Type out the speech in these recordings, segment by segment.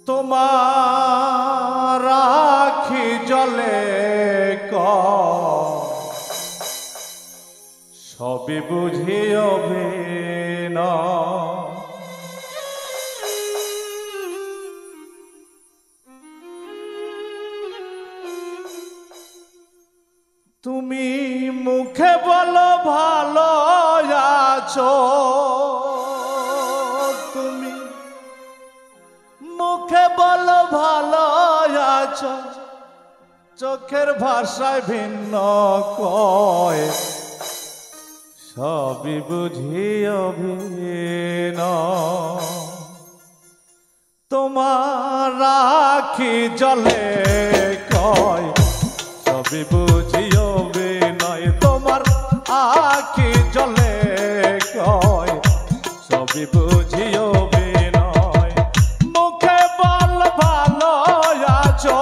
তোমার আখি জলে সবই বুঝিবে না। তুমি মুখে বলো ভালো আছো, তুমি মুখে বলো ভালো আছো, চোখের ভাষায় ভিন্ন কয় সবই বুঝিবে না। তোমার আখি জলে কয় সবই বুঝিবে নয়, তোমার আখি জলে কয় সবই বুঝিবে নয়। মুখে বল ভালো আছো,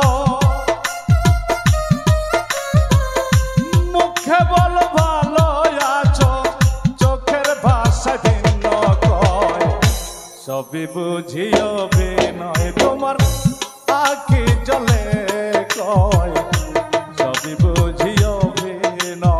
মুখে বল ভালো আছো, চোখের ভাষা ভিন্ন কয় সবই বুঝিবে নয়। তোমার আখি জলে কয় সবই বুঝিবে না।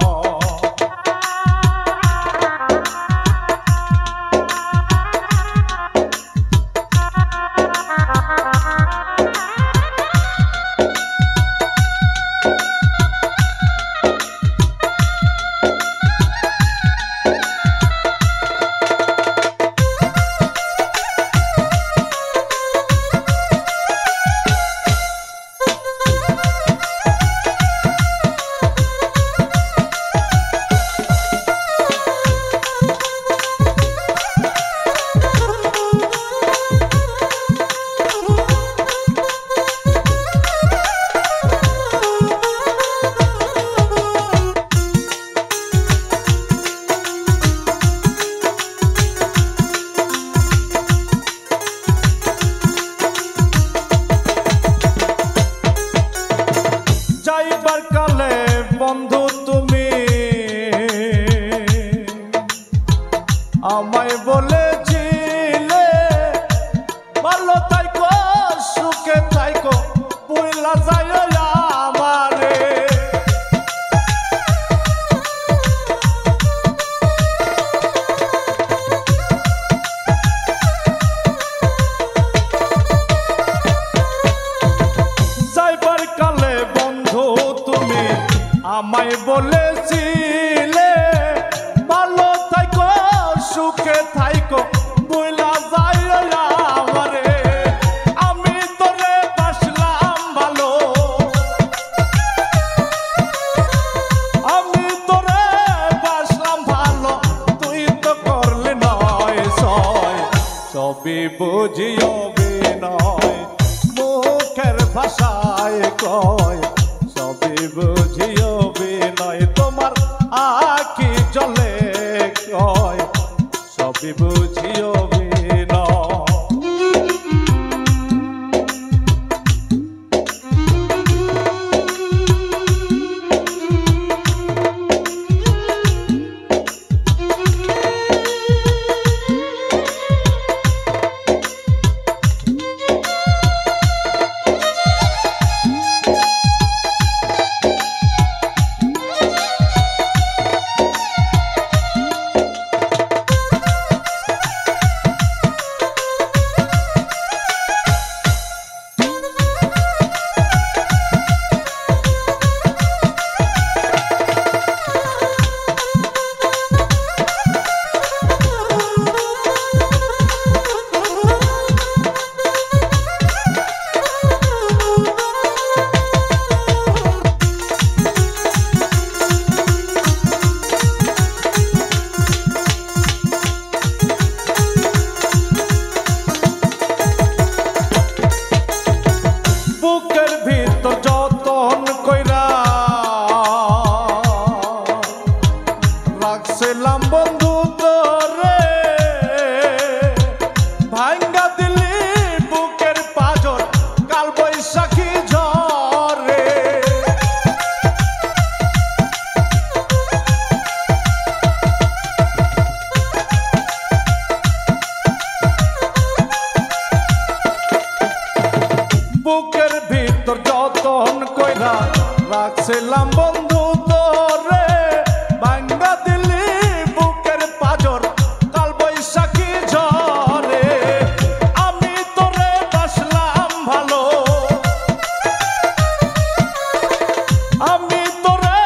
যাইবার কালে বন্ধু তুমি আমায় বলেছিলে ভালো থাইকো সুখে থাইকো পুইলা যায় আমারে। যাইবার কালে বন্ধু তুমি আমায় বলেছিলে ভালো থাইকো সুখে থাইকো বুইলা যায় আমারে। আমি তোরে বাসলাম ভালো, আমি তোরে বাসলাম ভালো, তুই তো করলে নয় সয় সবই বুঝিবে নয়। মুখের ভাষায় কয় সবই বুঝিবে নয়, তোমার আখি জলে কয় সবই বুঝিবে না। বুকের ভিতর যতন কইরা রাখছিলাম বন্ধু তোরে ভাঙ্গা দিলি বুকের পাজর কাল বৈশাখী ঝরে আমি তোরে বাসলাম ভালো আমি তোরে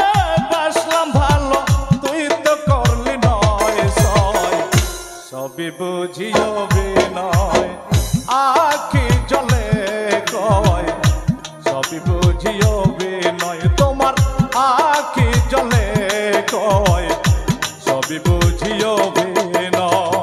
বাসলাম ভালো তুই তো করলি নয় সয় সবই বুঝিও বিনয় আখি জলে কয় সবই বুঝিও বিনয় তোমার আখি জলে কয় সবই বুঝিও বিনয়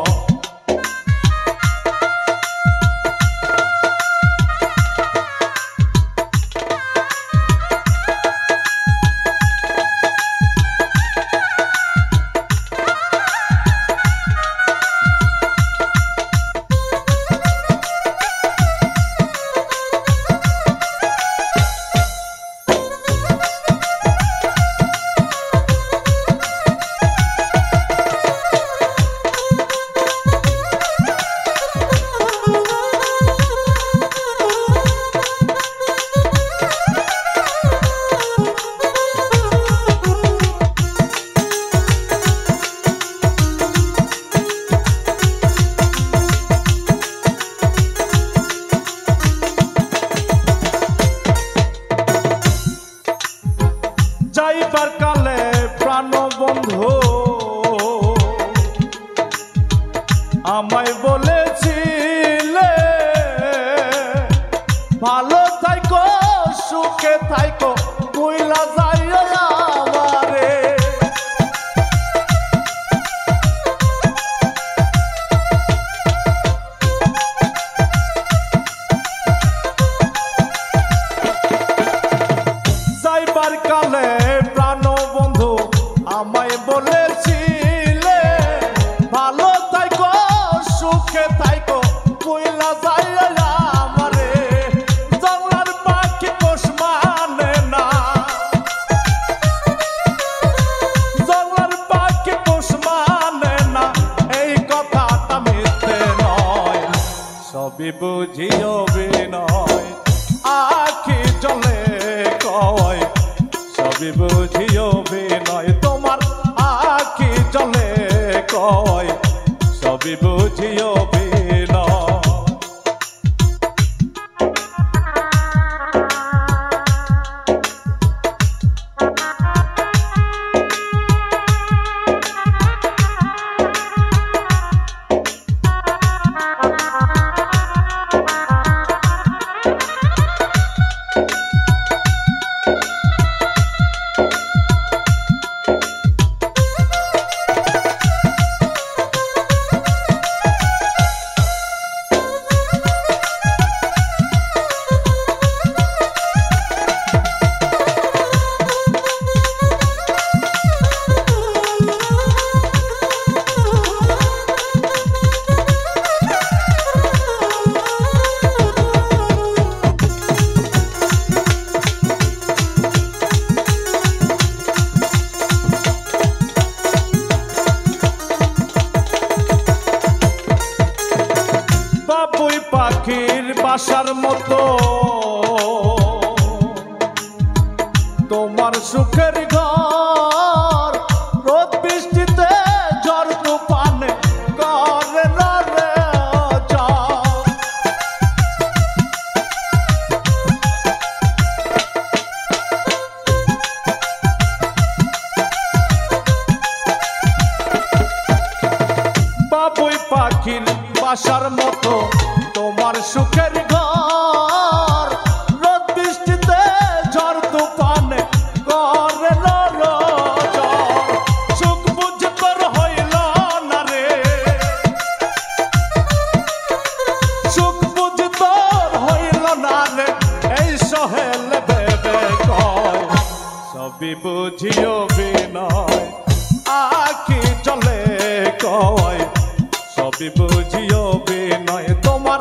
যাইবার কালে প্রাণ বন্ধু আমায় বলেছিলে ভালো থাইকো সুখে থাইকো কইলা যাইও আমারে যাইবার কালে প্রাণ বন্ধু আমায় বলেছিলে ভালো থাইকো সুখে থাইকো কইলা যাইও আমারে জঙ্গলার পাখি পোষ মানে না জঙ্গলার পাখি পোষ মানে না এই কথাটা মিথ্যে নয় সবই বুঝিও বিনয় আখি জলে কয় সবই বুঝিও বিনয় তোমার আখি জলে কয় সবই বুঝিও বিনয় বাবুই পাখির বাসার মতো তোমার সুখের ঘর রোদ বৃষ্টিতে ঝড় তুফানে করে না রে ঝড় বাবুই পাখির বাসার মতো তোমার সুখের ঘর রোদ বৃষ্টিতে ঝড় তুফানে করে সুখ বুঝ তোর হইল না রে সুখ বুঝ তোর হইল না রে এই সহেল ভেবে কয় সবই বুঝিও বিনয় আখি জলে কয় সবই বুঝিও বিনয় তোমার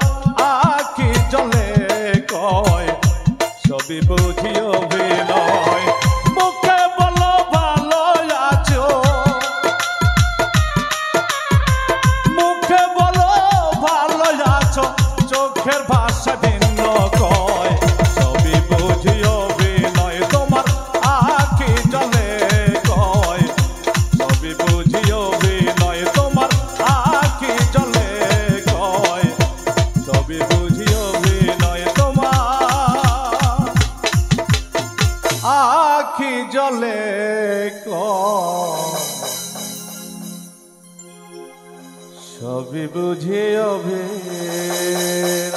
আখি জলে কয় সবই বুঝিও বিনয় মুখে বলো ভালো আছো মুখে বলো ভালো আছো চোখের ভাষা ভিন্ন কয় সবই বুঝি অভিনয়।